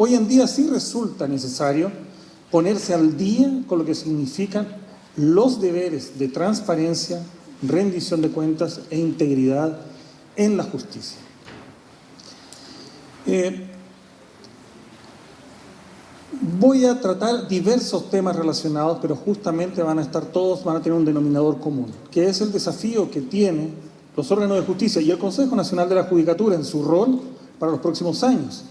hoy en día sí resulta necesario ponerse al día con lo que significan los deberes de transparencia, rendición de cuentas e integridad en la justicia. Voy a tratar diversos temas relacionados, pero justamente van a tener un denominador común, que es el desafío que tienen los órganos de justicia y el Consejo Nacional de la Judicatura en su rol para los próximos años.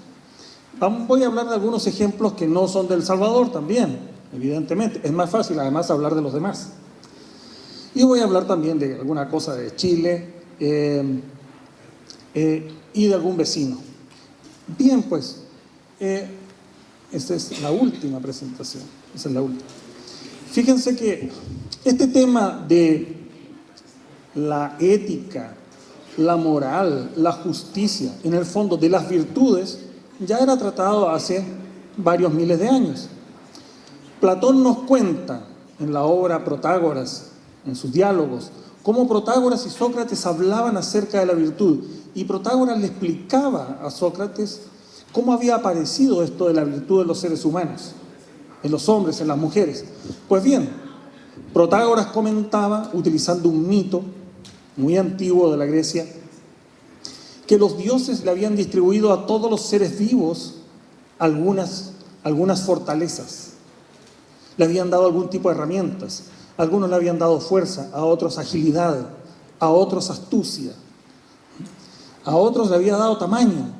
Voy a hablar de algunos ejemplos que no son de El Salvador también, evidentemente. Es más fácil, además, hablar de los demás. Y voy a hablar también de alguna cosa de Chile y de algún vecino. Bien, pues, esta es la última presentación. Esa es la última. Fíjense que este tema de la ética, la moral, la justicia, en el fondo de las virtudes, ya era tratado hace varios miles de años. Platón nos cuenta en la obra Protágoras, en sus diálogos, cómo Protágoras y Sócrates hablaban acerca de la virtud, y Protágoras le explicaba a Sócrates cómo había aparecido esto de la virtud en los seres humanos, en los hombres, en las mujeres. Pues bien, Protágoras comentaba, utilizando un mito muy antiguo de la Grecia, que los dioses le habían distribuido a todos los seres vivos algunas fortalezas. Le habían dado algún tipo de herramientas. A algunos le habían dado fuerza, a otros agilidad, a otros astucia, a otros le había dado tamaño.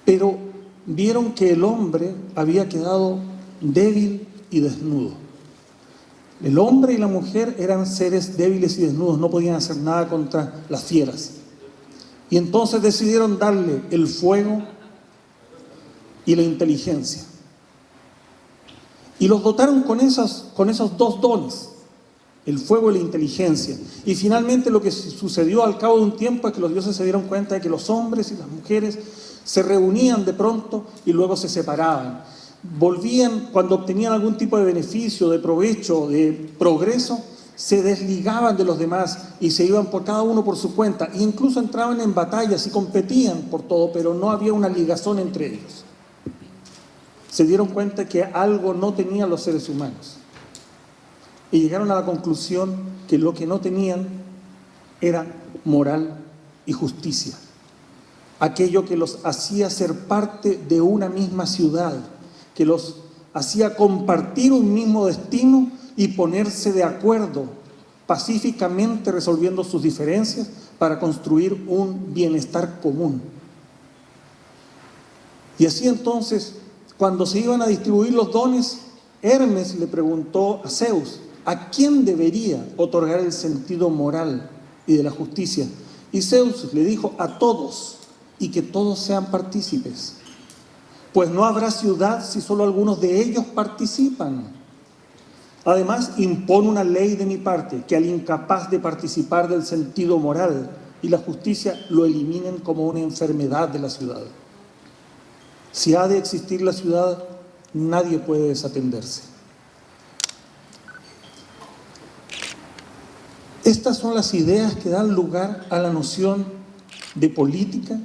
Pero vieron que el hombre había quedado débil y desnudo. El hombre y la mujer eran seres débiles y desnudos, no podían hacer nada contra las fieras. Y entonces decidieron darle el fuego y la inteligencia. Y los dotaron con esos dos dones, el fuego y la inteligencia. Y finalmente lo que sucedió al cabo de un tiempo es que los dioses se dieron cuenta de que los hombres y las mujeres se reunían de pronto y luego se separaban. Volvían cuando obtenían algún tipo de beneficio, de provecho, de progreso, se desligaban de los demás y se iban por cada uno por su cuenta. E incluso entraban en batallas y competían por todo, pero no había una ligazón entre ellos. Se dieron cuenta que algo no tenían los seres humanos. Y llegaron a la conclusión que lo que no tenían era moral y justicia. Aquello que los hacía ser parte de una misma ciudad, que los hacía compartir un mismo destino y ponerse de acuerdo pacíficamente resolviendo sus diferencias para construir un bienestar común. Y así entonces, cuando se iban a distribuir los dones, Hermes le preguntó a Zeus, ¿a quién debería otorgar el sentido moral y de la justicia? Y Zeus le dijo, a todos, y que todos sean partícipes. Pues no habrá ciudad si solo algunos de ellos participan. Además, impone una ley de mi parte, que al incapaz de participar del sentido moral y la justicia lo eliminen como una enfermedad de la ciudad. Si ha de existir la ciudad, nadie puede desatenderse. Estas son las ideas que dan lugar a la noción de política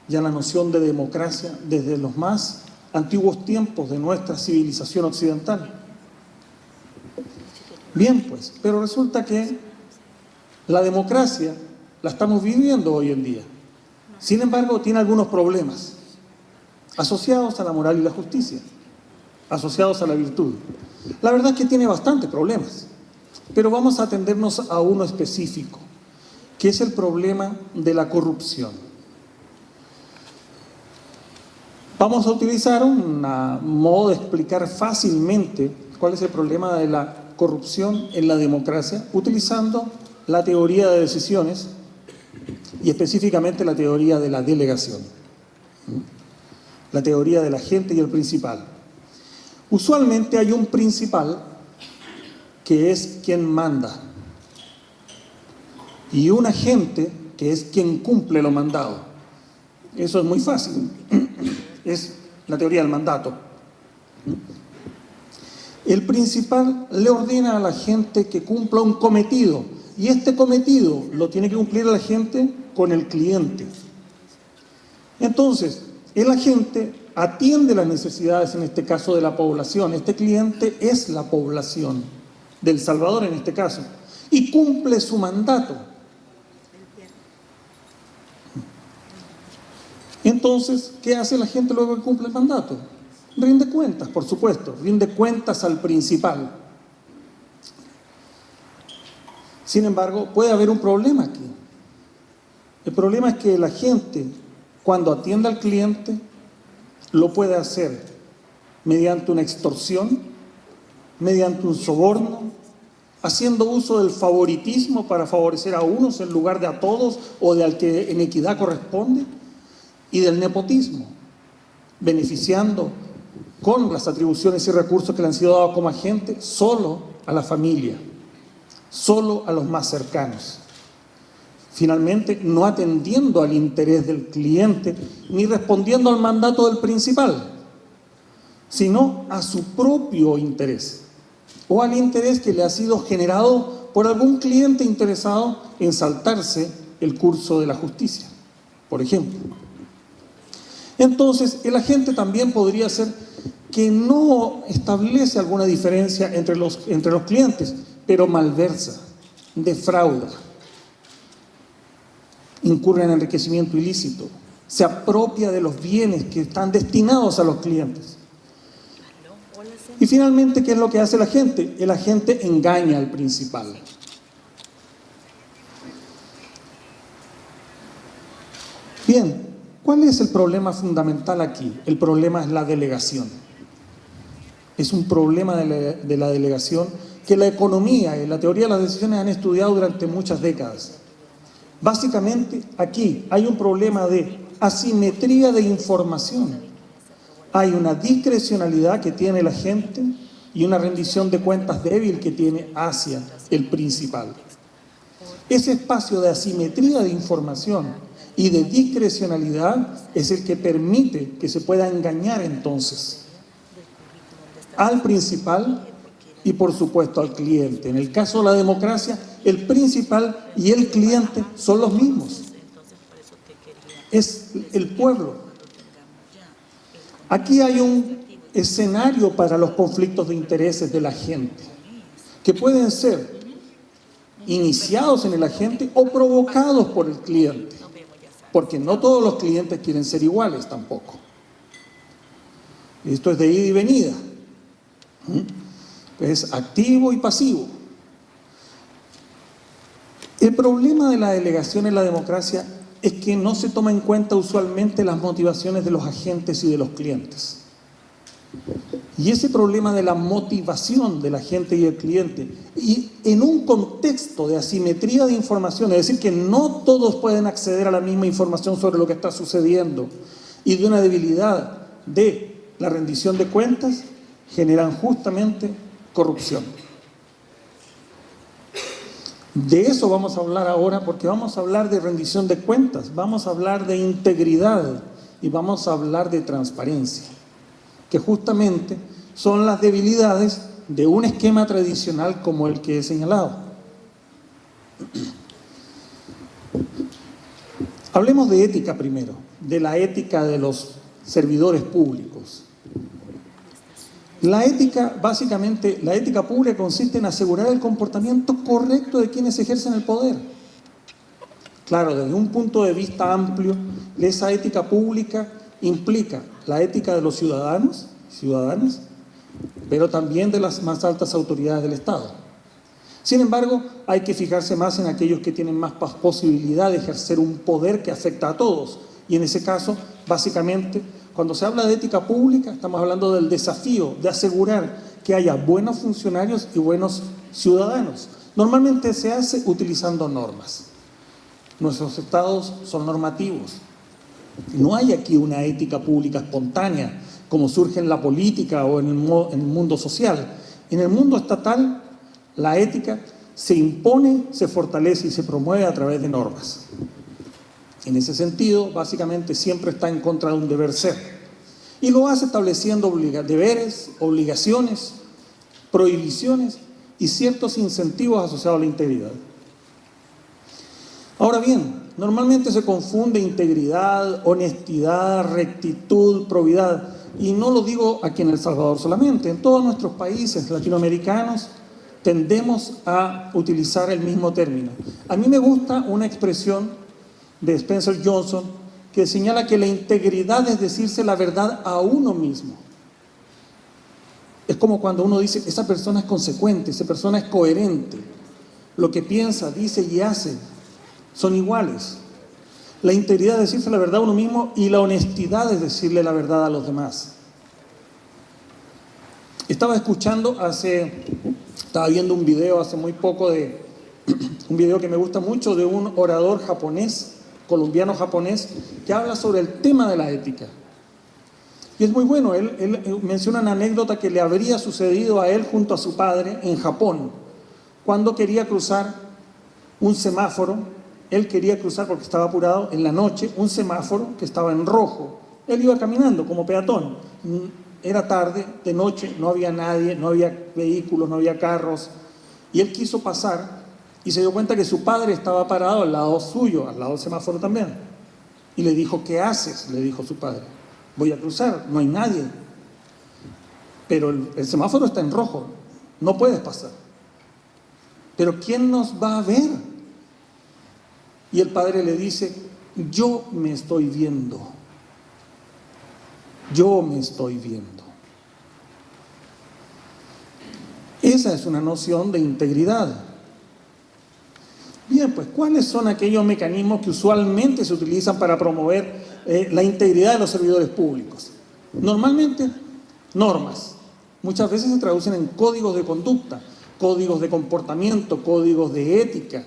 y a la noción de democracia desde los más antiguos tiempos de nuestra civilización occidental. Bien, pues, pero resulta que la democracia la estamos viviendo hoy en día. Sin embargo, tiene algunos problemas asociados a la moral y la justicia, asociados a la virtud. La verdad es que tiene bastantes problemas, pero vamos a atendernos a uno específico, que es el problema de la corrupción. Vamos a utilizar un modo de explicar fácilmente cuál es el problema de la corrupción en la democracia, utilizando la teoría de decisiones y específicamente la teoría de la delegación, la teoría del agente y el principal. Usualmente hay un principal que es quien manda y un agente que es quien cumple lo mandado. Eso es muy fácil. Es la teoría del mandato. El principal le ordena a la gente que cumpla un cometido, y este cometido lo tiene que cumplir la gente con el cliente. Entonces, el agente atiende las necesidades, en este caso, de la población. Este cliente es la población de El Salvador, en este caso, y cumple su mandato. Entonces, ¿qué hace la gente luego que cumple el mandato? Rinde cuentas, por supuesto, rinde cuentas al principal. Sin embargo, puede haber un problema aquí. El problema es que la gente, cuando atiende al cliente, lo puede hacer mediante una extorsión, mediante un soborno, haciendo uso del favoritismo para favorecer a unos en lugar de a todos o de al que en equidad corresponde, y del nepotismo, beneficiando con las atribuciones y recursos que le han sido dados como agente solo a la familia, solo a los más cercanos. Finalmente, no atendiendo al interés del cliente ni respondiendo al mandato del principal, sino a su propio interés o al interés que le ha sido generado por algún cliente interesado en saltarse el curso de la justicia, por ejemplo. Entonces, el agente también podría ser que no establece alguna diferencia entre los clientes, pero malversa, defrauda, incurre en enriquecimiento ilícito, se apropia de los bienes que están destinados a los clientes. Y finalmente, ¿qué es lo que hace el agente? El agente engaña al principal. Bien, ¿cuál es el problema fundamental aquí? El problema es la delegación. Es un problema de la delegación que la economía y la teoría de las decisiones han estudiado durante muchas décadas. Básicamente, aquí hay un problema de asimetría de información. Hay una discrecionalidad que tiene la gente y una rendición de cuentas débil que tiene hacia el principal. Ese espacio de asimetría de información y de discrecionalidad es el que permite que se pueda engañar entonces al principal y por supuesto al cliente. En el caso de la democracia, el principal y el cliente son los mismos. Es el pueblo. Aquí hay un escenario para los conflictos de intereses de la gente, que pueden ser iniciados en el agente o provocados por el cliente, porque no todos los clientes quieren ser iguales tampoco. Esto es de ida y venida. Es activo y pasivo. El problema de la delegación en la democracia es que no se toma en cuenta usualmente las motivaciones de los agentes y de los clientes. Y ese problema de la motivación del agente y el cliente, y en un contexto de asimetría de información, es decir, que no todos pueden acceder a la misma información sobre lo que está sucediendo, y de una debilidad de la rendición de cuentas, generan justamente corrupción. De eso vamos a hablar ahora, porque vamos a hablar de rendición de cuentas, vamos a hablar de integridad y vamos a hablar de transparencia, que justamente son las debilidades de un esquema tradicional como el que he señalado. Hablemos de ética primero, de la ética de los servidores públicos. La ética, básicamente, la ética pública consiste en asegurar el comportamiento correcto de quienes ejercen el poder. Claro, desde un punto de vista amplio, esa ética pública implica la ética de los ciudadanos, ciudadanas, pero también de las más altas autoridades del Estado. Sin embargo, hay que fijarse más en aquellos que tienen más posibilidad de ejercer un poder que afecta a todos. Y en ese caso, básicamente, cuando se habla de ética pública, estamos hablando del desafío de asegurar que haya buenos funcionarios y buenos ciudadanos. Normalmente se hace utilizando normas. Nuestros estados son normativos. No hay aquí una ética pública espontánea, como surge en la política o en el mundo social. En el mundo estatal, la ética se impone, se fortalece y se promueve a través de normas. En ese sentido, básicamente siempre está en contra de un deber ser. Y lo hace estableciendo deberes, obligaciones, prohibiciones y ciertos incentivos asociados a la integridad. Ahora bien, Normalmente se confunde integridad, honestidad, rectitud, probidad. Y no lo digo aquí en El Salvador solamente, en todos nuestros países latinoamericanos tendemos a utilizar el mismo término. A mí me gusta una expresión de Spencer Johnson que señala que la integridad es decirse la verdad a uno mismo. Es como cuando uno dice, esa persona es consecuente, esa persona es coherente. Lo que piensa, dice y hace son iguales. La integridad es decirse la verdad a uno mismo y la honestidad es decirle la verdad a los demás. Estaba viendo un video hace muy poco un video que me gusta mucho de un orador japonés, colombiano japonés, que habla sobre el tema de la ética. Y es muy bueno, él menciona una anécdota que le habría sucedido a él junto a su padre en Japón, cuando quería cruzar un semáforo. Él quería cruzar porque estaba apurado en la noche, un semáforo que estaba en rojo. Él iba caminando como peatón. Era tarde, de noche, no había nadie, no había vehículos, no había carros. Y él quiso pasar y se dio cuenta que su padre estaba parado al lado suyo, al lado del semáforo también. Y le dijo, ¿qué haces?, le dijo su padre. Voy a cruzar, no hay nadie. Pero el semáforo está en rojo, no puedes pasar. Pero ¿quién nos va a ver? Y el padre le dice, yo me estoy viendo. Yo me estoy viendo. Esa es una noción de integridad. Bien, pues, ¿cuáles son aquellos mecanismos que usualmente se utilizan para promover la integridad de los servidores públicos? Normalmente, normas. Muchas veces se traducen en códigos de conducta, códigos de comportamiento, códigos de ética.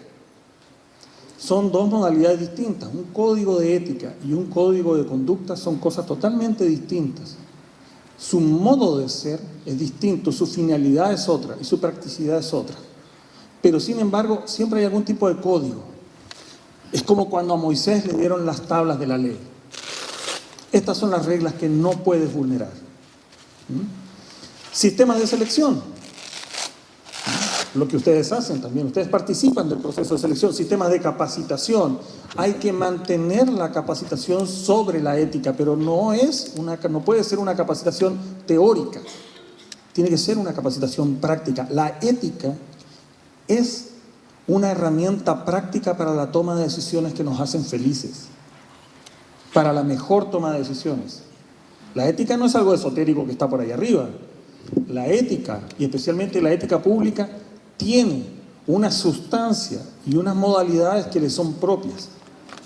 Son dos modalidades distintas. Un código de ética y un código de conducta son cosas totalmente distintas. Su modo de ser es distinto, su finalidad es otra y su practicidad es otra. Pero sin embargo, siempre hay algún tipo de código. Es como cuando a Moisés le dieron las tablas de la ley. Estas son las reglas que no puedes vulnerar. Sistemas de selección. Lo que ustedes hacen también, ustedes participan del proceso de selección. Sistemas de capacitación. Hay que mantener la capacitación sobre la ética, pero no puede ser una capacitación teórica. Tiene que ser una capacitación práctica. La ética es una herramienta práctica para la toma de decisiones que nos hacen felices, para la mejor toma de decisiones. La ética no es algo esotérico que está por ahí arriba. La ética, y especialmente la ética pública, tiene una sustancia y unas modalidades que le son propias.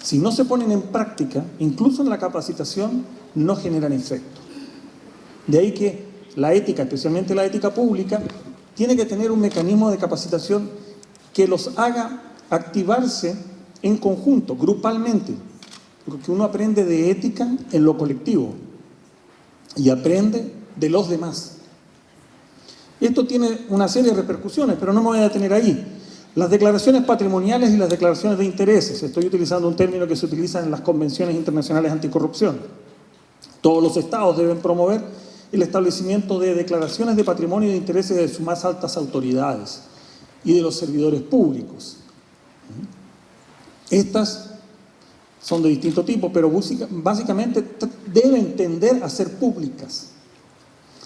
Si no se ponen en práctica, incluso en la capacitación, no generan efecto. De ahí que la ética, especialmente la ética pública, tiene que tener un mecanismo de capacitación que los haga activarse en conjunto, grupalmente. Porque uno aprende de ética en lo colectivo y aprende de los demás. Esto tiene una serie de repercusiones, pero no me voy a detener ahí. Las declaraciones patrimoniales y las declaraciones de intereses. Estoy utilizando un término que se utiliza en las convenciones internacionales anticorrupción. Todos los estados deben promover el establecimiento de declaraciones de patrimonio y de intereses de sus más altas autoridades y de los servidores públicos. Estas son de distinto tipo, pero básicamente deben tender a ser públicas.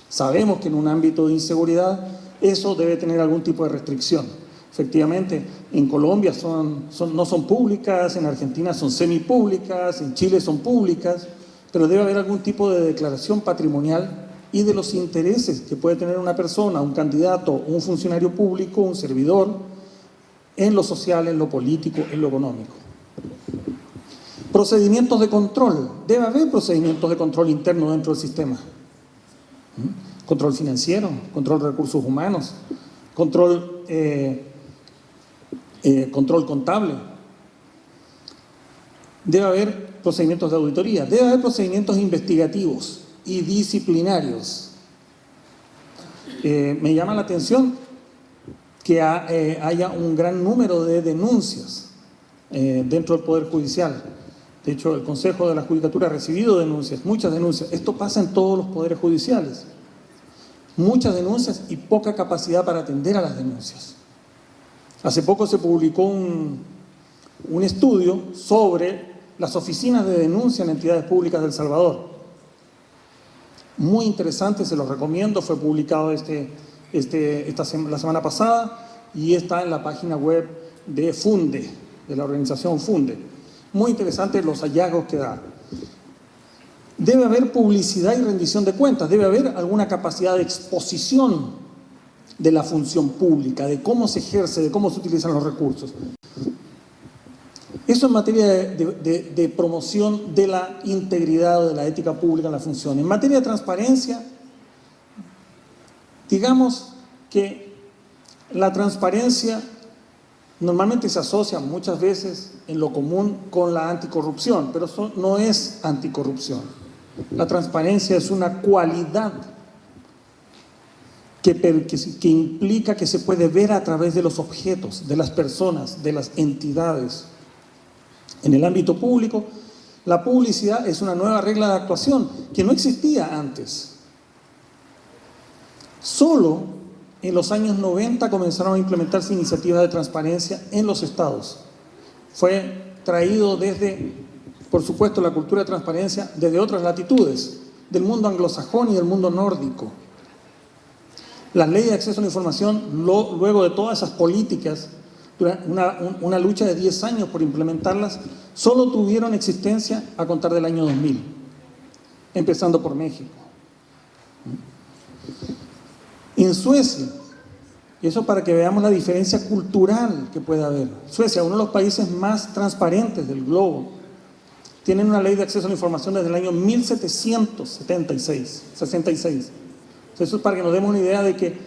Sabemos que en un ámbito de inseguridad eso debe tener algún tipo de restricción. Efectivamente, en Colombia no son públicas, en Argentina son semipúblicas, en Chile son públicas, pero debe haber algún tipo de declaración patrimonial y de los intereses que puede tener una persona, un candidato, un funcionario público, un servidor, en lo social, en lo político, en lo económico. Procedimientos de control. Debe haber procedimientos de control interno dentro del sistema. Control financiero, control de recursos humanos, control contable. Debe haber procedimientos de auditoría, debe haber procedimientos investigativos y disciplinarios. Me llama la atención que haya un gran número de denuncias dentro del Poder Judicial. De hecho, el Consejo de la Judicatura ha recibido denuncias, muchas denuncias. Esto pasa en todos los poderes judiciales. Muchas denuncias y poca capacidad para atender a las denuncias. Hace poco se publicó un estudio sobre las oficinas de denuncia en entidades públicas de El Salvador. Muy interesante, se los recomiendo, fue publicado la semana pasada y está en la página web de Funde, de la organización Funde. Muy interesante los hallazgos que da. Debe haber publicidad y rendición de cuentas, debe haber alguna capacidad de exposición de la función pública, de cómo se ejerce, de cómo se utilizan los recursos. Eso en materia de promoción de la integridad o de la ética pública en la función. En materia de transparencia, digamos que la transparencia normalmente se asocia muchas veces en lo común con la anticorrupción, pero eso no es anticorrupción. La transparencia es una cualidad que implica que se puede ver a través de los objetos, de las personas, de las entidades. En el ámbito público, la publicidad es una nueva regla de actuación que no existía antes. Solo en los años 90 comenzaron a implementarse iniciativas de transparencia en los estados. Fue traído desde, por supuesto, la cultura de transparencia desde otras latitudes, del mundo anglosajón y del mundo nórdico. Las leyes de acceso a la información, luego de todas esas políticas, una lucha de 10 años por implementarlas, solo tuvieron existencia a contar del año 2000, empezando por México. En Suecia, y eso para que veamos la diferencia cultural que puede haber, Suecia, uno de los países más transparentes del globo, tienen una ley de acceso a la información desde el año 1766. Eso es para que nos demos una idea de que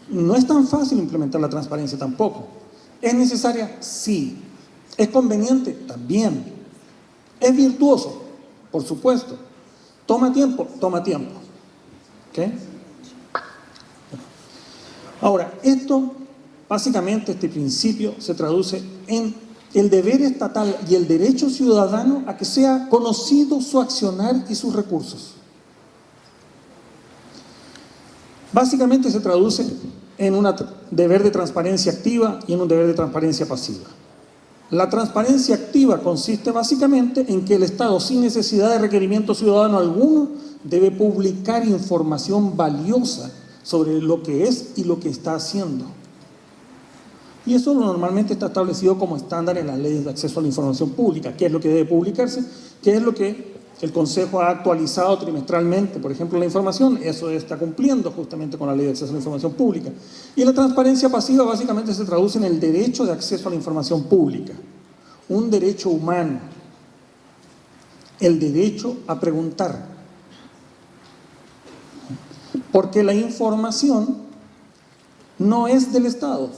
no es tan fácil implementar la transparencia tampoco. ¿Es necesaria? Sí. ¿Es conveniente? También. ¿Es virtuoso? Por supuesto. ¿Toma tiempo? Toma tiempo. ¿Ok? Ahora, básicamente este principio se traduce en el deber estatal y el derecho ciudadano a que sea conocido su accionar y sus recursos. Básicamente se traduce en un deber de transparencia activa y en un deber de transparencia pasiva. La transparencia activa consiste básicamente en que el Estado, sin necesidad de requerimiento ciudadano alguno, debe publicar información valiosa sobre lo que es y lo que está haciendo. Y eso normalmente está establecido como estándar en las leyes de acceso a la información pública. ¿Qué es lo que debe publicarse? ¿Qué es lo que el Consejo ha actualizado trimestralmente? Por ejemplo, la información, eso está cumpliendo justamente con la ley de acceso a la información pública. Y la transparencia pasiva básicamente se traduce en el derecho de acceso a la información pública, un derecho humano, el derecho a preguntar. Porque la información no es del Estado.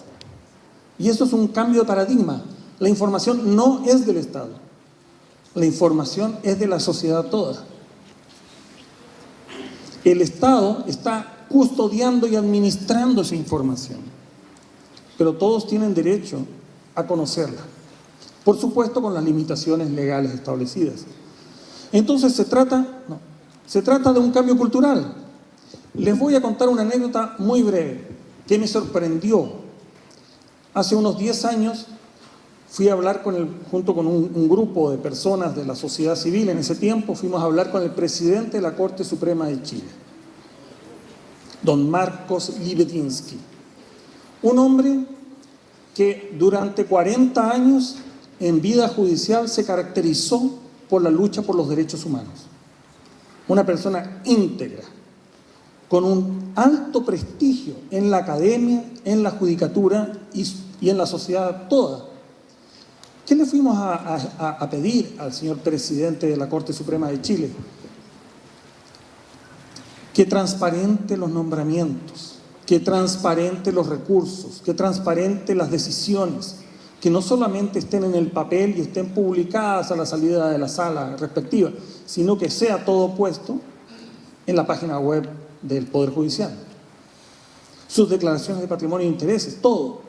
Y eso es un cambio de paradigma. La información no es del Estado. La información es de la sociedad toda. El Estado está custodiando y administrando esa información. Pero todos tienen derecho a conocerla. Por supuesto, con las limitaciones legales establecidas. Entonces se trata de un cambio cultural. Les voy a contar una anécdota muy breve que me sorprendió. Hace unos 10 años fui a hablar junto con un grupo de personas de la sociedad civil. En ese tiempo fuimos a hablar con el presidente de la Corte Suprema de Chile, don Marcos Libedinsky. Un hombre que durante 40 años en vida judicial se caracterizó por la lucha por los derechos humanos. Una persona íntegra, con un alto prestigio en la academia, en la judicatura y en la sociedad toda. ¿Qué le fuimos a pedir al señor presidente de la Corte Suprema de Chile? Que transparente los nombramientos, que transparente los recursos, que transparente las decisiones, que no solamente estén en el papel y estén publicadas a la salida de la sala respectiva, sino que sea todo puesto en la página web del Poder Judicial. Sus declaraciones de patrimonio e intereses, todo.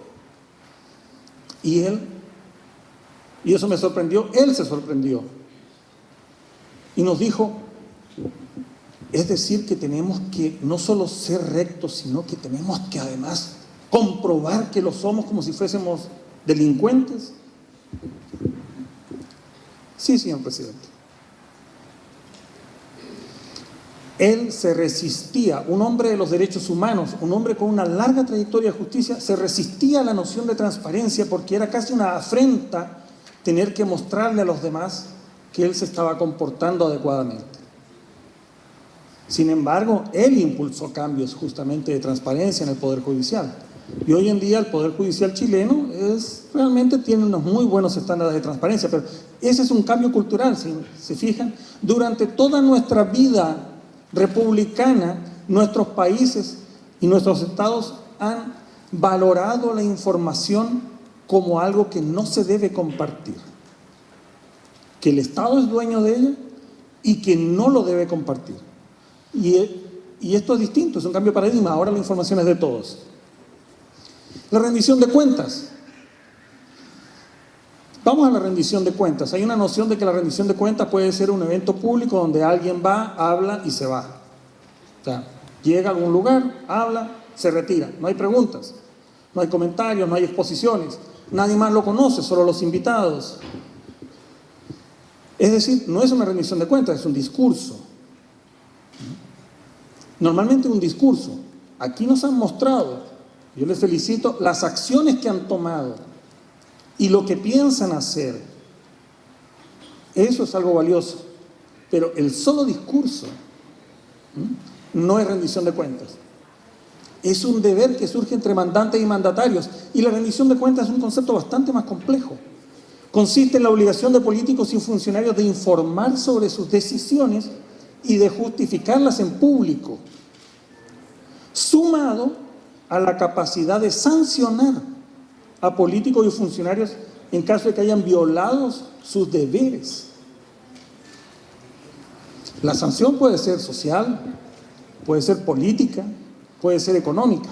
Y eso me sorprendió, él se sorprendió. Y nos dijo, es decir, que tenemos que no solo ser rectos, sino que tenemos que además comprobar que lo somos como si fuésemos delincuentes. Sí, señor presidente. Él se resistía, un hombre de los derechos humanos, un hombre con una larga trayectoria de justicia, se resistía a la noción de transparencia porque era casi una afrenta tener que mostrarle a los demás que él se estaba comportando adecuadamente. Sin embargo, él impulsó cambios justamente de transparencia en el Poder Judicial. Y hoy en día el Poder Judicial chileno realmente tiene unos muy buenos estándares de transparencia, pero ese es un cambio cultural, si se fijan. Durante toda nuestra vida republicana, nuestros países y nuestros estados han valorado la información como algo que no se debe compartir, que el Estado es dueño de ella y que no lo debe compartir. Y esto es distinto, es un cambio de paradigma. Ahora la información es de todos. La rendición de cuentas. Vamos a la rendición de cuentas. Hay una noción de que la rendición de cuentas puede ser un evento público donde alguien va, habla y se va. O sea, llega a algún lugar, habla, se retira. No hay preguntas, no hay comentarios, no hay exposiciones. Nadie más lo conoce, solo los invitados. Es decir, no es una rendición de cuentas, es un discurso. Normalmente un discurso. Aquí nos han mostrado, yo les felicito, las acciones que han tomado y lo que piensan hacer. Eso es algo valioso. Pero el solo discurso no es rendición de cuentas. Es un deber que surge entre mandantes y mandatarios. Y la rendición de cuentas es un concepto bastante más complejo. Consiste en la obligación de políticos y funcionarios de informar sobre sus decisiones y de justificarlas en público, sumado a la capacidad de sancionar a políticos y funcionarios en caso de que hayan violado sus deberes. La sanción puede ser social, puede ser política, puede ser económica.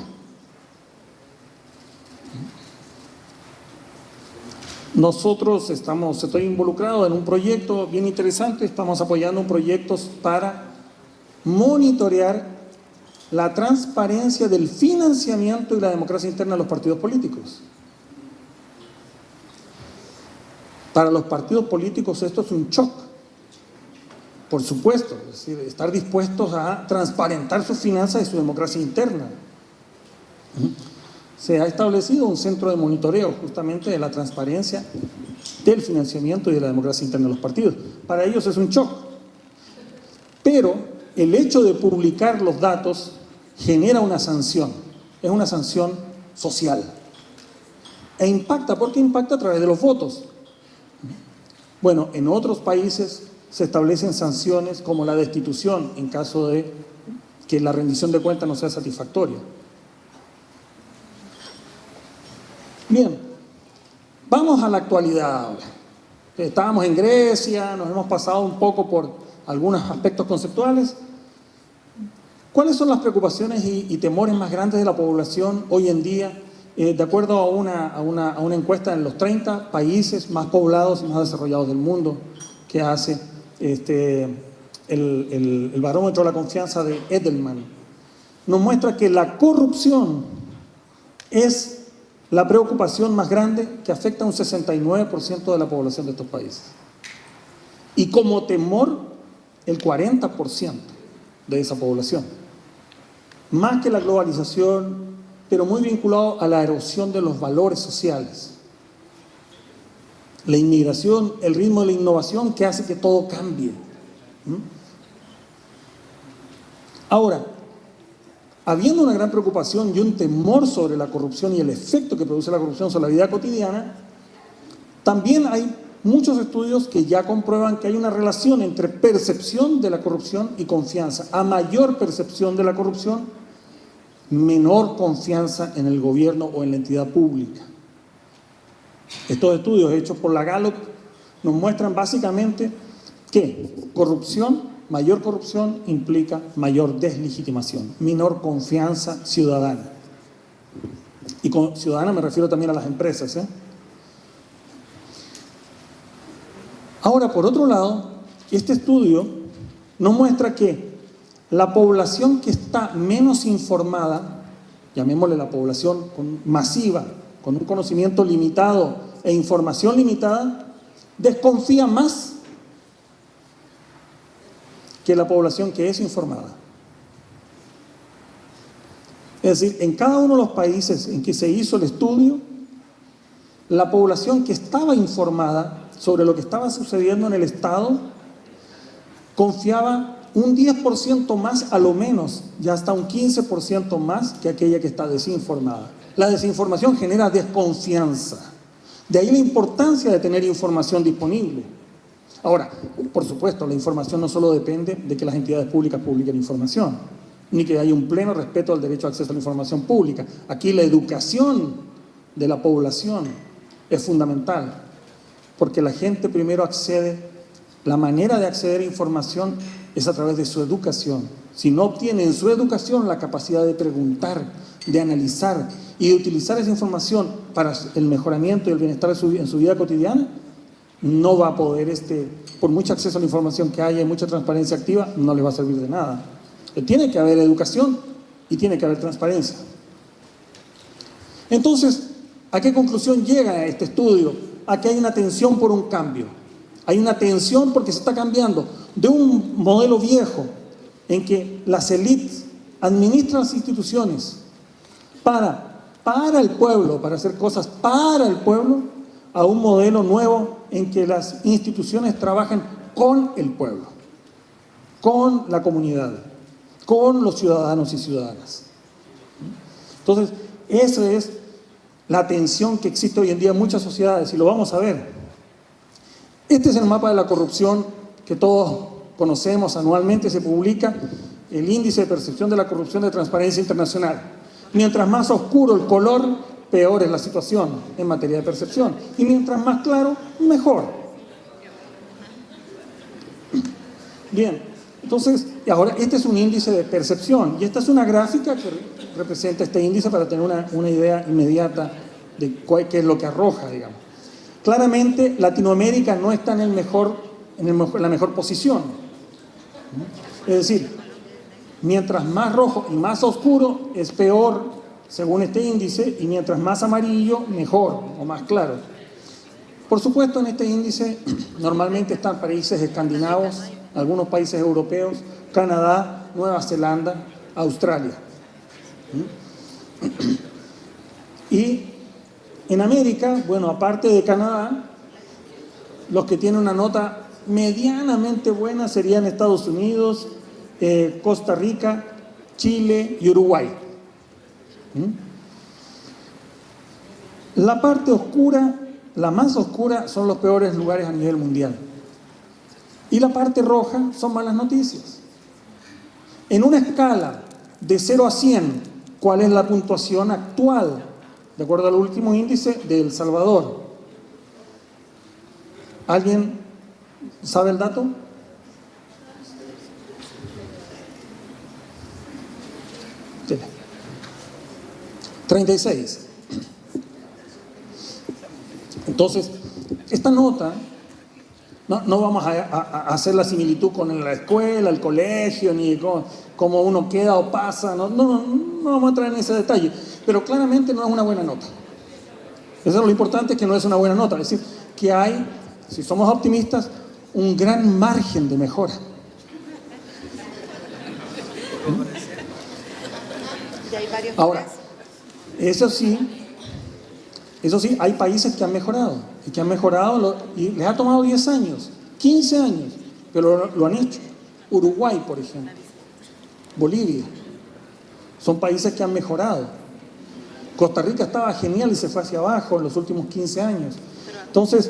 Nosotros estoy involucrado en un proyecto bien interesante, estamos apoyando proyectos para monitorear la transparencia del financiamiento y la democracia interna de los partidos políticos. Para los partidos políticos esto es un shock, por supuesto, es decir, estar dispuestos a transparentar sus finanzas y su democracia interna. Se ha establecido un centro de monitoreo justamente de la transparencia del financiamiento y de la democracia interna de los partidos. Para ellos es un shock. Pero el hecho de publicar los datos genera una sanción. Es una sanción social. E impacta, ¿por qué impacta? A través de los votos. Bueno, en otros países se establecen sanciones como la destitución en caso de que la rendición de cuentas no sea satisfactoria. Bien, vamos a la actualidad ahora. Estábamos en Grecia, nos hemos pasado un poco por algunos aspectos conceptuales. ¿Cuáles son las preocupaciones y temores más grandes de la población hoy en día? De acuerdo a una encuesta en los 30 países más poblados y más desarrollados del mundo que hace el barómetro de la confianza de Edelman, nos muestra que la corrupción es la preocupación más grande que afecta a un 69% de la población de estos países. Y como temor, el 40% de esa población. Más que la globalización, pero muy vinculado a la erosión de los valores sociales. La inmigración, el ritmo de la innovación que hace que todo cambie. Ahora, habiendo una gran preocupación y un temor sobre la corrupción y el efecto que produce la corrupción sobre la vida cotidiana, también hay muchos estudios que ya comprueban que hay una relación entre percepción de la corrupción y confianza. A mayor percepción de la corrupción, menor confianza en el gobierno o en la entidad pública. Estos estudios hechos por la Gallup nos muestran básicamente que mayor corrupción implica mayor deslegitimación, menor confianza ciudadana. Y con ciudadana me refiero también a las empresas. Ahora, por otro lado, este estudio nos muestra que la población que está menos informada, llamémosle la población masiva, con un conocimiento limitado e información limitada desconfía más que la población que es informada. Es decir, en cada uno de los países en que se hizo el estudio, la población que estaba informada sobre lo que estaba sucediendo en el Estado confiaba un 10% más a lo menos, y hasta un 15% más que aquella que está desinformada. La desinformación genera desconfianza. De ahí la importancia de tener información disponible. Ahora, por supuesto, la información no solo depende de que las entidades públicas publiquen información, ni que haya un pleno respeto al derecho de acceso a la información pública. Aquí la educación de la población es fundamental, porque la gente primero accede, la manera de acceder a información es a través de su educación. Si no obtiene en su educación la capacidad de preguntar, de analizar y de utilizar esa información para el mejoramiento y el bienestar en su vida cotidiana, no va a poder, por mucho acceso a la información que haya y mucha transparencia activa, no le va a servir de nada. Tiene que haber educación y tiene que haber transparencia. Entonces, ¿a qué conclusión llega este estudio? A que hay una tensión por un cambio. Hay una tensión porque se está cambiando de un modelo viejo en que las élites administran las instituciones para el pueblo, para hacer cosas para el pueblo, a un modelo nuevo en que las instituciones trabajan con el pueblo, con la comunidad, con los ciudadanos y ciudadanas. Entonces, esa es la tensión que existe hoy en día en muchas sociedades, y lo vamos a ver. Este es el mapa de la corrupción que todos conocemos. Anualmente se publica el índice de percepción de la corrupción de Transparencia Internacional. Mientras más oscuro el color, peor es la situación en materia de percepción. Y mientras más claro, mejor. Bien, entonces, ahora este es un índice de percepción. Y esta es una gráfica que representa este índice para tener una idea inmediata de qué es lo que arroja, digamos. Claramente, Latinoamérica no está en la mejor posición. Es decir, mientras más rojo y más oscuro es peor, según este índice, y mientras más amarillo, mejor o más claro. Por supuesto, en este índice normalmente están países escandinavos, algunos países europeos, Canadá, Nueva Zelanda, Australia. Y en América, bueno, aparte de Canadá, los que tienen una nota medianamente buena serían Estados Unidos, Costa Rica, Chile y Uruguay. La parte oscura, la más oscura, son los peores lugares a nivel mundial. Y la parte roja son malas noticias. En una escala de 0 a 100, ¿cuál es la puntuación actual? De acuerdo al último índice de El Salvador. ¿Alguien sabe el dato? Sí. 36. Entonces, esta nota, no vamos a hacer la similitud con la escuela, el colegio, ni cómo uno queda o pasa, no vamos a entrar en ese detalle, pero claramente no es una buena nota. Eso es lo importante, que no es una buena nota, es decir, que hay, si somos optimistas, un gran margen de mejora. Ahora, eso sí, hay países que han mejorado, y les ha tomado 10 años, 15 años, pero lo han hecho. Uruguay, por ejemplo, Bolivia, son países que han mejorado. Costa Rica estaba genial y se fue hacia abajo en los últimos 15 años. Entonces,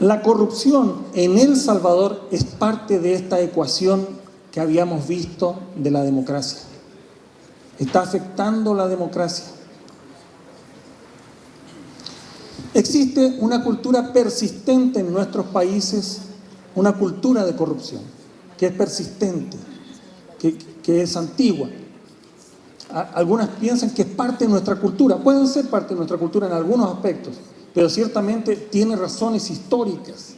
la corrupción en El Salvador es parte de esta ecuación que habíamos visto de la democracia. Está afectando la democracia. Existe una cultura persistente en nuestros países, una cultura de corrupción, que es persistente, que es antigua. Algunas piensan que es parte de nuestra cultura, pueden ser parte de nuestra cultura en algunos aspectos, pero ciertamente tiene razones históricas,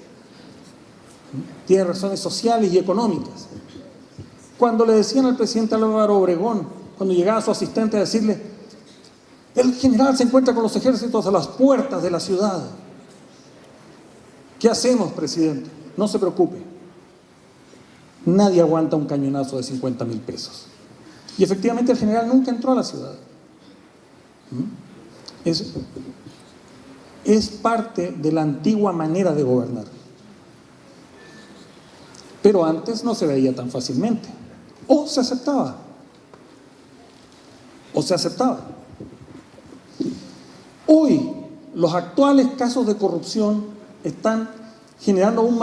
tiene razones sociales y económicas. Cuando le decían al presidente Álvaro Obregón, cuando llegaba su asistente a decirle: El general se encuentra con los ejércitos a las puertas de la ciudad. ¿Qué hacemos, presidente? No se preocupe. Nadie aguanta un cañonazo de 50.000 pesos. Y efectivamente el general nunca entró a la ciudad. Es parte de la antigua manera de gobernar. Pero antes no se veía tan fácilmente. O se aceptaba. O se aceptaba. Hoy, los actuales casos de corrupción están generando aún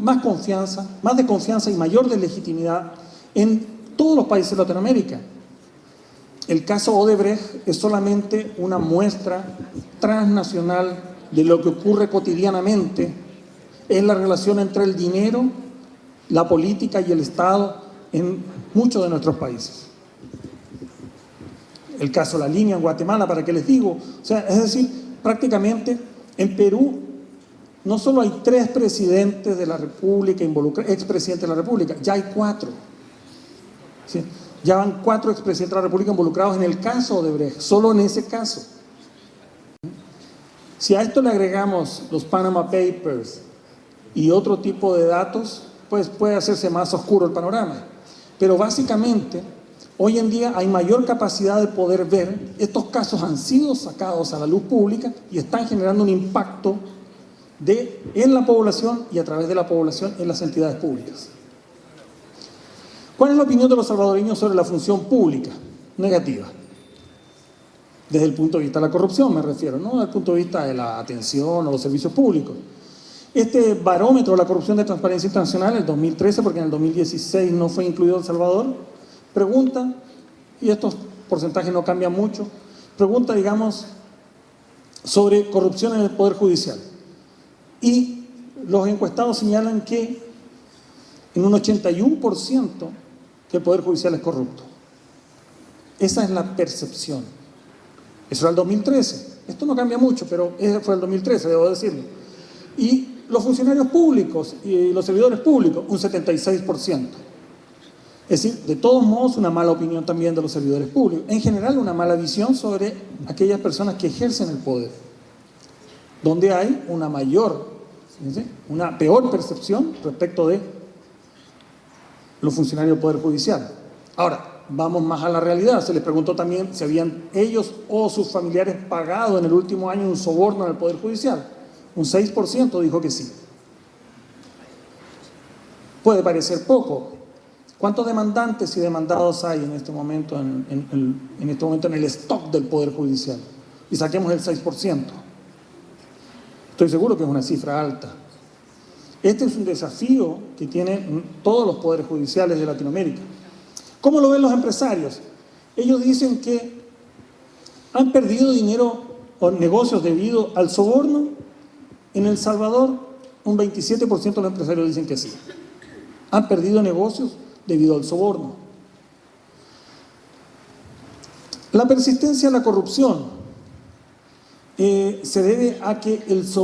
más confianza, más de confianza y mayor de legitimidad en todos los países de Latinoamérica. El caso Odebrecht es solamente una muestra transnacional de lo que ocurre cotidianamente en la relación entre el dinero, la política y el Estado en muchos de nuestros países. El caso La Línea en Guatemala, ¿para qué les digo? O sea, es decir, prácticamente en Perú no solo hay 3 presidentes de la República involucrados, expresidentes de la República, ya hay 4. ¿Sí? Ya van 4 expresidentes de la República involucrados en el caso de Odebrecht, solo en ese caso. Si a esto le agregamos los Panama Papers y otro tipo de datos, pues puede hacerse más oscuro el panorama. Pero básicamente, hoy en día hay mayor capacidad de poder ver, estos casos han sido sacados a la luz pública y están generando un impacto en la población y a través de la población en las entidades públicas. ¿Cuál es la opinión de los salvadoreños sobre la función pública? Negativa. Desde el punto de vista de la corrupción me refiero, no desde el punto de vista de la atención a los servicios públicos. Este barómetro de la corrupción de Transparencia Internacional, el 2013, porque en el 2016 no fue incluido El Salvador, pregunta, y estos porcentajes no cambian mucho, pregunta, digamos, sobre corrupción en el Poder Judicial. Y los encuestados señalan que en un 81% que el Poder Judicial es corrupto. Esa es la percepción. Eso era el 2013. Esto no cambia mucho, pero ese fue el 2013, debo decirlo. Y los funcionarios públicos y los servidores públicos, un 76%. Es decir, de todos modos, una mala opinión también de los servidores públicos. En general, una mala visión sobre aquellas personas que ejercen el poder, donde hay una peor percepción respecto de los funcionarios del Poder Judicial. Ahora, vamos más a la realidad. Se les preguntó también si habían ellos o sus familiares pagado en el último año un soborno en el Poder Judicial. Un 6% dijo que sí. Puede parecer poco. ¿Cuántos demandantes y demandados hay en este momento en el stock del Poder Judicial? Y saquemos el 6%. Estoy seguro que es una cifra alta. Este es un desafío que tienen todos los poderes judiciales de Latinoamérica. ¿Cómo lo ven los empresarios? Ellos dicen que han perdido dinero o negocios debido al soborno. En El Salvador, un 27% de los empresarios dicen que sí. Han perdido negocios debido al soborno. La persistencia de la corrupción se debe a que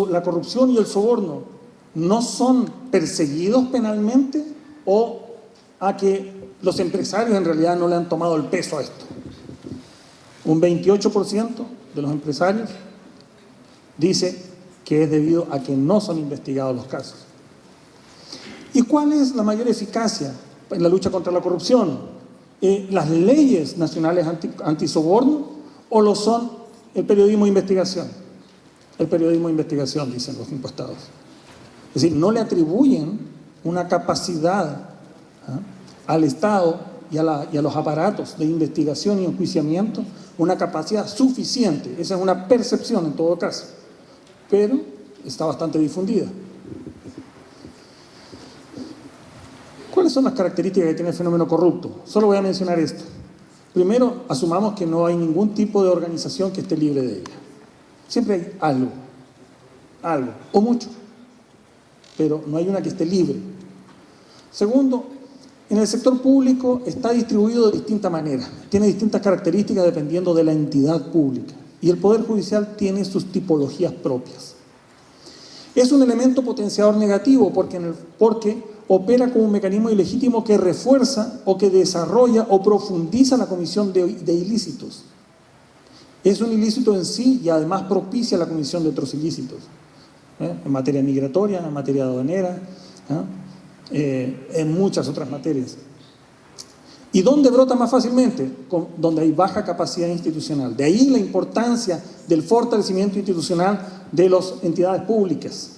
la corrupción y el soborno no son perseguidos penalmente o a que los empresarios en realidad no le han tomado el peso a esto. Un 28% de los empresarios dice que es debido a que no son investigados los casos. ¿Y cuál es la mayor eficacia en la lucha contra la corrupción? ¿Las leyes nacionales antisoborno o lo son el periodismo de investigación? El periodismo de investigación, dicen los encuestados. Es decir, no le atribuyen una capacidad al Estado y a los aparatos de investigación y enjuiciamiento, una capacidad suficiente. Esa es una percepción en todo caso, pero está bastante difundida. ¿Cuáles son las características que tiene el fenómeno corrupto? Solo voy a mencionar esto. Primero, asumamos que no hay ningún tipo de organización que esté libre de ella. Siempre hay algo, o mucho, pero no hay una que esté libre. Segundo, en el sector público está distribuido de distinta manera, tiene distintas características dependiendo de la entidad pública, y el Poder Judicial tiene sus tipologías propias. Es un elemento potenciador negativo porque opera como un mecanismo ilegítimo que refuerza o que desarrolla o profundiza la comisión de ilícitos. Es un ilícito en sí y además propicia la comisión de otros ilícitos, en materia migratoria, en materia aduanera, en muchas otras materias. ¿Y dónde brota más fácilmente? Donde hay baja capacidad institucional. De ahí la importancia del fortalecimiento institucional de las entidades públicas.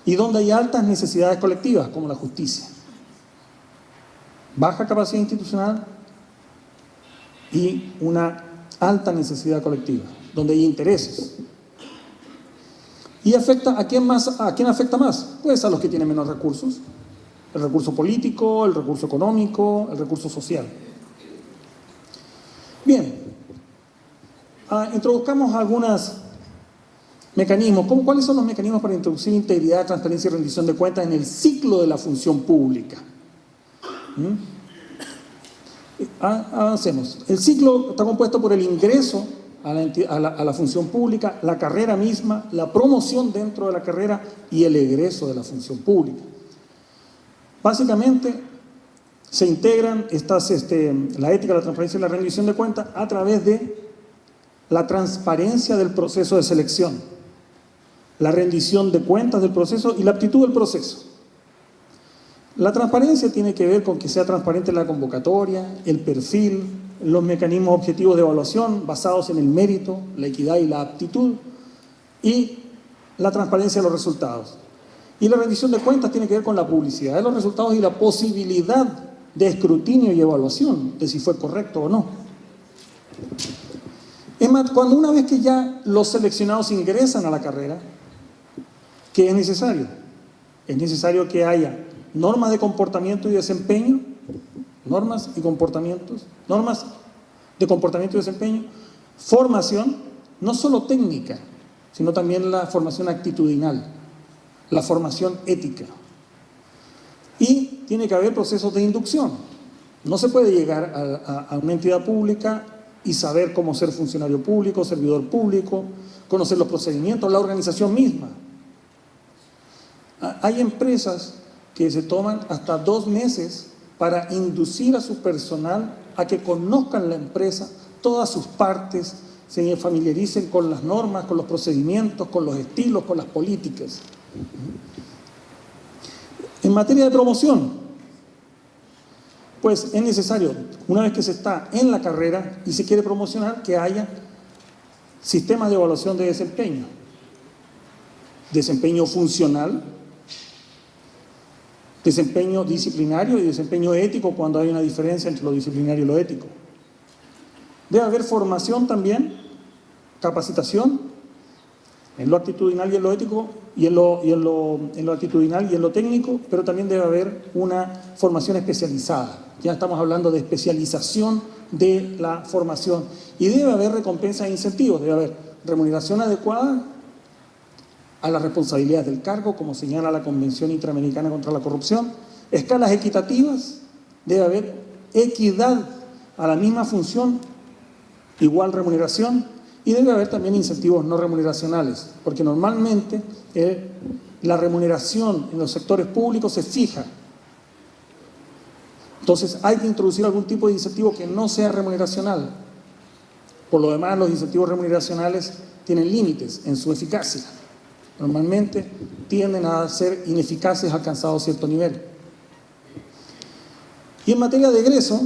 Y donde hay altas necesidades colectivas, como la justicia. Baja capacidad institucional y una alta necesidad colectiva, donde hay intereses. ¿Y afecta a quién más? ¿A quién afecta más? Pues a los que tienen menos recursos. El recurso político, el recurso económico, el recurso social. Bien, introduzcamos algunos mecanismos. ¿Cuáles son los mecanismos para introducir integridad, transparencia y rendición de cuentas en el ciclo de la función pública? Avancemos. El ciclo está compuesto por el ingreso a la función pública, la carrera misma, la promoción dentro de la carrera y el egreso de la función pública. Básicamente se integran la ética, la transparencia y la rendición de cuentas a través de la transparencia del proceso de selección, la rendición de cuentas del proceso y la aptitud del proceso. La transparencia tiene que ver con que sea transparente la convocatoria, el perfil, los mecanismos objetivos de evaluación basados en el mérito, la equidad y la aptitud, y la transparencia de los resultados. Y la rendición de cuentas tiene que ver con la publicidad de los resultados y la posibilidad de escrutinio y evaluación de si fue correcto o no. Es más, cuando una vez que ya los seleccionados ingresan a la carrera, ¿qué es necesario? Es necesario que haya normas de comportamiento y desempeño, normas de comportamiento y desempeño, formación, no solo técnica, sino también la formación actitudinal, la formación ética. Y tiene que haber procesos de inducción. No se puede llegar a una entidad pública y saber cómo ser funcionario público, servidor público, conocer los procedimientos, la organización misma. Hay empresas que se toman hasta 2 meses para inducir a su personal a que conozcan la empresa, todas sus partes, se familiaricen con las normas, con los procedimientos, con los estilos, con las políticas. En materia de promoción, pues es necesario, una vez que se está en la carrera y se quiere promocionar, que haya sistemas de evaluación de desempeño funcional, desempeño disciplinario y desempeño ético cuando hay una diferencia entre lo disciplinario y lo ético. Debe haber formación también, capacitación, en lo actitudinal y en lo ético, y en lo actitudinal y en lo técnico, pero también debe haber una formación especializada. Ya estamos hablando de especialización de la formación. Y debe haber recompensas e incentivos, debe haber remuneración adecuada a las responsabilidades del cargo, como señala la Convención Interamericana contra la Corrupción, escalas equitativas, debe haber equidad a la misma función, igual remuneración, y debe haber también incentivos no remuneracionales, porque normalmente la remuneración en los sectores públicos se fija. Entonces hay que introducir algún tipo de incentivo que no sea remuneracional. Por lo demás, los incentivos remuneracionales tienen límites en su eficacia. Normalmente tienden a ser ineficaces alcanzado cierto nivel. Y en materia de egreso,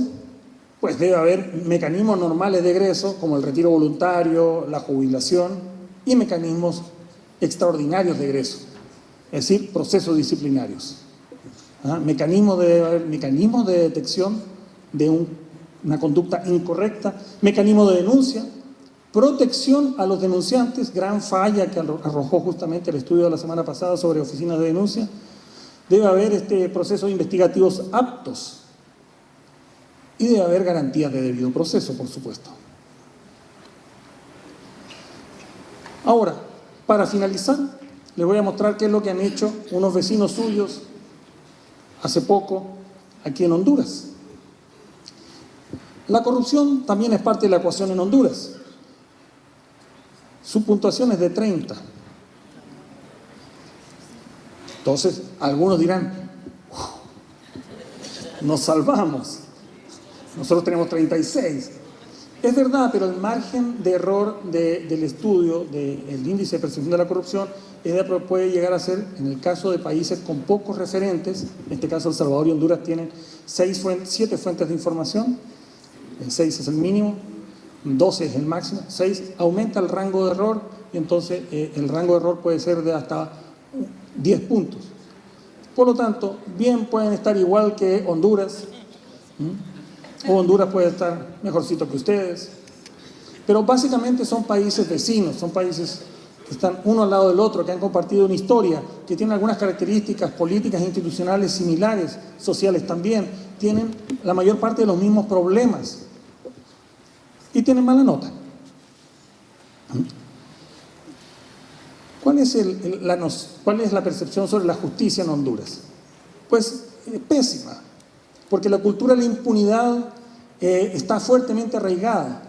pues debe haber mecanismos normales de egreso, como el retiro voluntario, la jubilación, y mecanismos extraordinarios de egreso, es decir, procesos disciplinarios. Mecanismos de detección de una conducta incorrecta, mecanismos de denuncia, protección a los denunciantes, gran falla que arrojó justamente el estudio de la semana pasada sobre oficinas de denuncia. Debe haber procesos investigativos aptos y debe haber garantías de debido proceso, por supuesto. Ahora, para finalizar, les voy a mostrar qué es lo que han hecho unos vecinos suyos hace poco aquí en Honduras. La corrupción también es parte de la ecuación en Honduras. Su puntuación es de 30. Entonces, algunos dirán, nos salvamos. Nosotros tenemos 36. Es verdad, pero el margen de error del estudio del índice de percepción de la corrupción puede llegar a ser, en el caso de países con pocos referentes, en este caso El Salvador y Honduras tienen 7 fuentes de información, el 6 es el mínimo, 12 es el máximo, 6 aumenta el rango de error y entonces el rango de error puede ser de hasta 10 puntos. Por lo tanto, bien pueden estar igual que Honduras, o Honduras puede estar mejorcito que ustedes, pero básicamente son países vecinos, son países que están uno al lado del otro, que han compartido una historia, que tienen algunas características políticas e institucionales similares, sociales también, tienen la mayor parte de los mismos problemas y tienen mala nota. ¿Cuál es la percepción sobre la justicia en Honduras? Pues pésima, porque la cultura de la impunidad está fuertemente arraigada.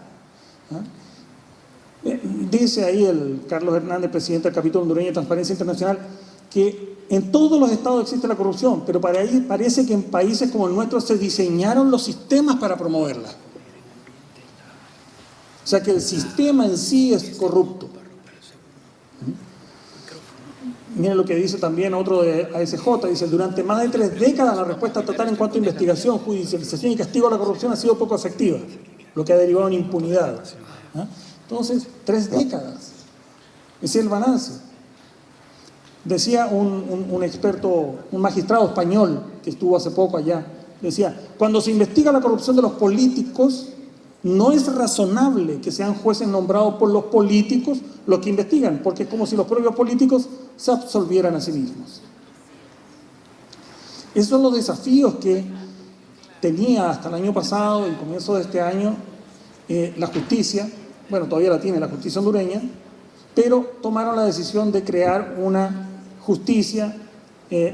Dice ahí el Carlos Hernández, presidente del capítulo hondureño de Transparencia Internacional, que en todos los estados existe la corrupción, pero parece que en países como el nuestro se diseñaron los sistemas para promoverla. O sea que el sistema en sí es corrupto. Miren lo que dice también otro de ASJ, dice: durante más de 3 décadas la respuesta total en cuanto a investigación, judicialización y castigo a la corrupción ha sido poco efectiva, lo que ha derivado en impunidad. Entonces, 3 décadas, ese es el balance. Decía un experto, un magistrado español que estuvo hace poco allá, decía: cuando se investiga la corrupción de los políticos, no es razonable que sean jueces nombrados por los políticos los que investigan, porque es como si los propios políticos se absolvieran a sí mismos. Esos son los desafíos que tenía hasta el año pasado y comienzo de este año la justicia. Bueno, todavía la tiene la justicia hondureña, pero tomaron la decisión de crear una justicia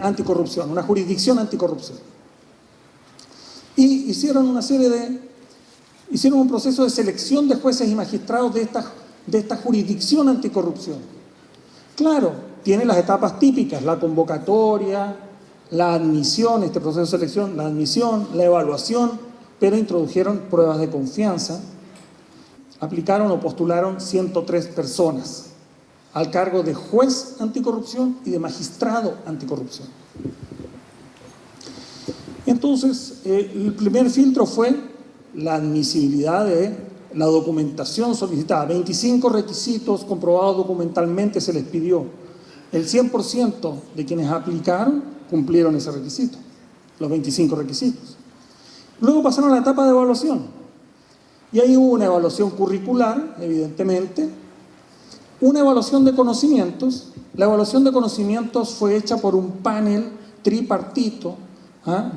anticorrupción, una jurisdicción anticorrupción. Y hicieron un proceso de selección de jueces y magistrados de esta jurisdicción anticorrupción. Claro, tiene las etapas típicas, la convocatoria, la admisión, este proceso de selección, la admisión, la evaluación, pero introdujeron pruebas de confianza. Aplicaron o postularon 103 personas al cargo de juez anticorrupción y de magistrado anticorrupción. Entonces, el primer filtro fue la admisibilidad de la documentación solicitada. 25 requisitos comprobados documentalmente se les pidió. El 100% de quienes aplicaron cumplieron ese requisito, los 25 requisitos. Luego pasaron a la etapa de evaluación. Y ahí hubo una evaluación curricular, evidentemente, una evaluación de conocimientos. La evaluación de conocimientos fue hecha por un panel tripartito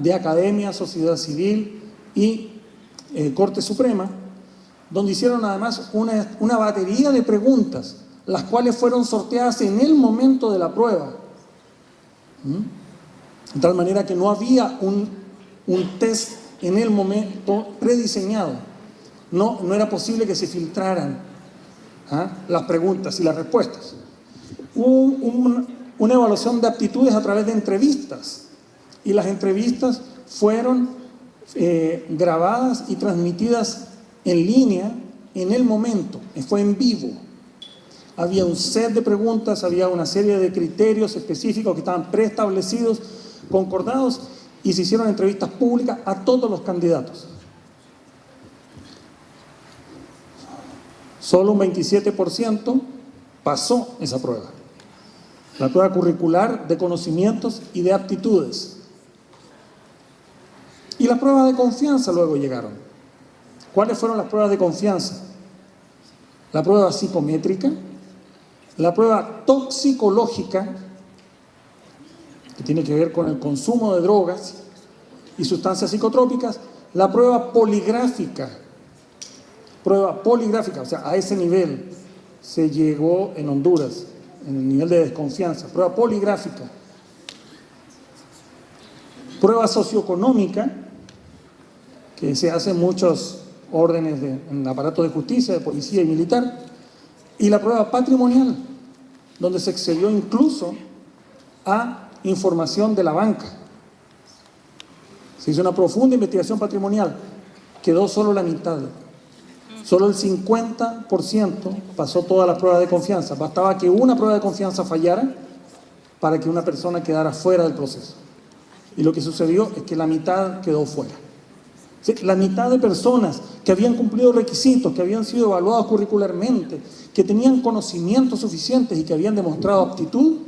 de academia, sociedad civil y Corte Suprema, donde hicieron además una batería de preguntas, las cuales fueron sorteadas en el momento de la prueba. De tal manera que no había un test en el momento prediseñado. No era posible que se filtraran las preguntas y las respuestas. Hubo una evaluación de aptitudes a través de entrevistas, y las entrevistas fueron grabadas y transmitidas en línea en el momento, fue en vivo. Había un set de preguntas, había una serie de criterios específicos que estaban preestablecidos, concordados, y se hicieron entrevistas públicas a todos los candidatos. Solo un 27% pasó esa prueba, la prueba curricular de conocimientos y de aptitudes. Y las pruebas de confianza luego llegaron. ¿Cuáles fueron las pruebas de confianza? La prueba psicométrica, la prueba toxicológica, que tiene que ver con el consumo de drogas y sustancias psicotrópicas, la prueba poligráfica. Prueba poligráfica, o sea, a ese nivel se llegó en Honduras, en el nivel de desconfianza. Prueba poligráfica. Prueba socioeconómica, que se hace en muchos órdenes en el aparato de justicia, de policía y militar. Y la prueba patrimonial, donde se accedió incluso a información de la banca. Se hizo una profunda investigación patrimonial, quedó solo la mitad. Solo el 50% pasó todas las pruebas de confianza. Bastaba que una prueba de confianza fallara para que una persona quedara fuera del proceso. Y lo que sucedió es que la mitad quedó fuera. ¿Sí? La mitad de personas que habían cumplido requisitos, que habían sido evaluados curricularmente, que tenían conocimientos suficientes y que habían demostrado aptitud,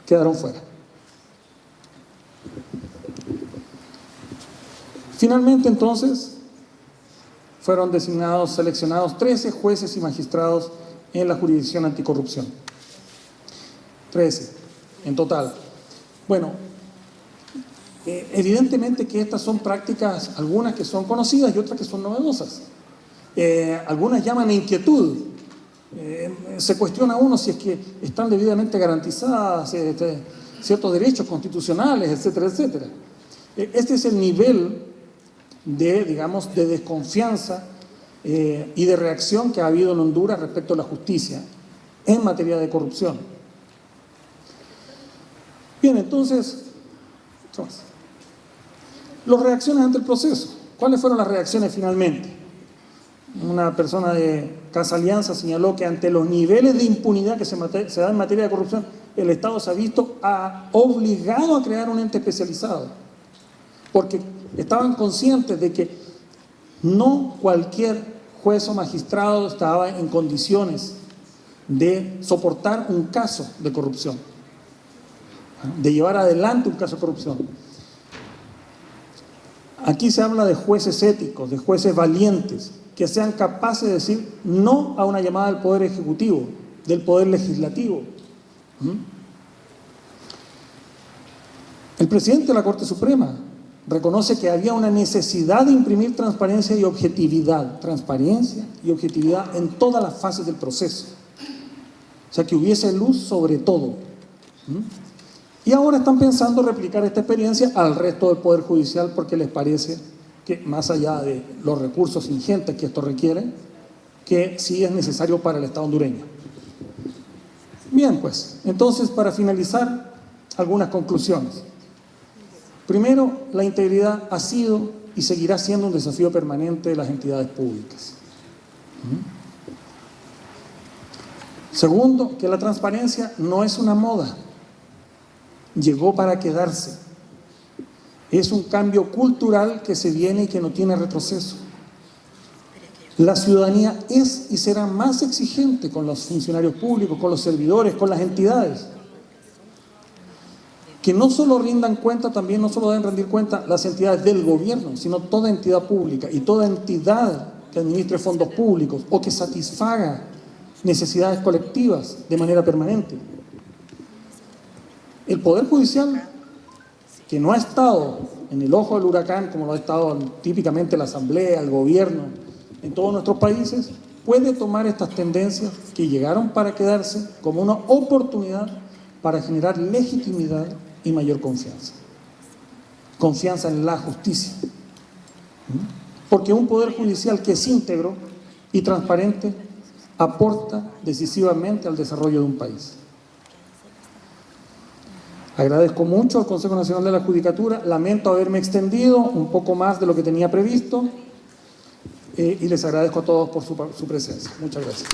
quedaron fuera. Finalmente, entonces, fueron seleccionados 13 jueces y magistrados en la jurisdicción anticorrupción. 13 en total. Bueno, evidentemente que estas son prácticas, algunas que son conocidas y otras que son novedosas. Algunas llaman a inquietud. Se cuestiona uno si es que están debidamente garantizadas ciertos derechos constitucionales, etcétera, etcétera. Este es el nivel de, digamos, de desconfianza y de reacción que ha habido en Honduras respecto a la justicia en materia de corrupción. Bien, entonces, las reacciones ante el proceso. ¿Cuáles fueron las reacciones finalmente? Una persona de Casa Alianza señaló que ante los niveles de impunidad que se da en materia de corrupción, el Estado se ha visto obligado a crear un ente especializado, porque estaban conscientes de que no cualquier juez o magistrado estaba en condiciones de soportar un caso de corrupción, de llevar adelante un caso de corrupción. Aquí se habla de jueces éticos, de jueces valientes, que sean capaces de decir no a una llamada del Poder Ejecutivo, del Poder Legislativo. El presidente de la Corte Suprema reconoce que había una necesidad de imprimir transparencia y objetividad en todas las fases del proceso. O sea, que hubiese luz sobre todo. Y ahora están pensando replicar esta experiencia al resto del Poder Judicial porque les parece que, más allá de los recursos ingentes que esto requiere, que sí es necesario para el Estado hondureño. Bien, pues, entonces, para finalizar, algunas conclusiones. Primero, la integridad ha sido y seguirá siendo un desafío permanente de las entidades públicas. Segundo, que la transparencia no es una moda, llegó para quedarse. Es un cambio cultural que se viene y que no tiene retroceso. La ciudadanía es y será más exigente con los funcionarios públicos, con los servidores, con las entidades. Que no solo rindan cuenta, también no solo deben rendir cuenta las entidades del gobierno, sino toda entidad pública y toda entidad que administre fondos públicos o que satisfaga necesidades colectivas de manera permanente. El Poder Judicial, que no ha estado en el ojo del huracán, como lo ha estado típicamente la Asamblea, el gobierno, en todos nuestros países, puede tomar estas tendencias que llegaron para quedarse como una oportunidad para generar legitimidad y mayor confianza. Confianza en la justicia. Porque un Poder Judicial que es íntegro y transparente aporta decisivamente al desarrollo de un país. Agradezco mucho al Consejo Nacional de la Judicatura, lamento haberme extendido un poco más de lo que tenía previsto y les agradezco a todos por su presencia. Muchas gracias.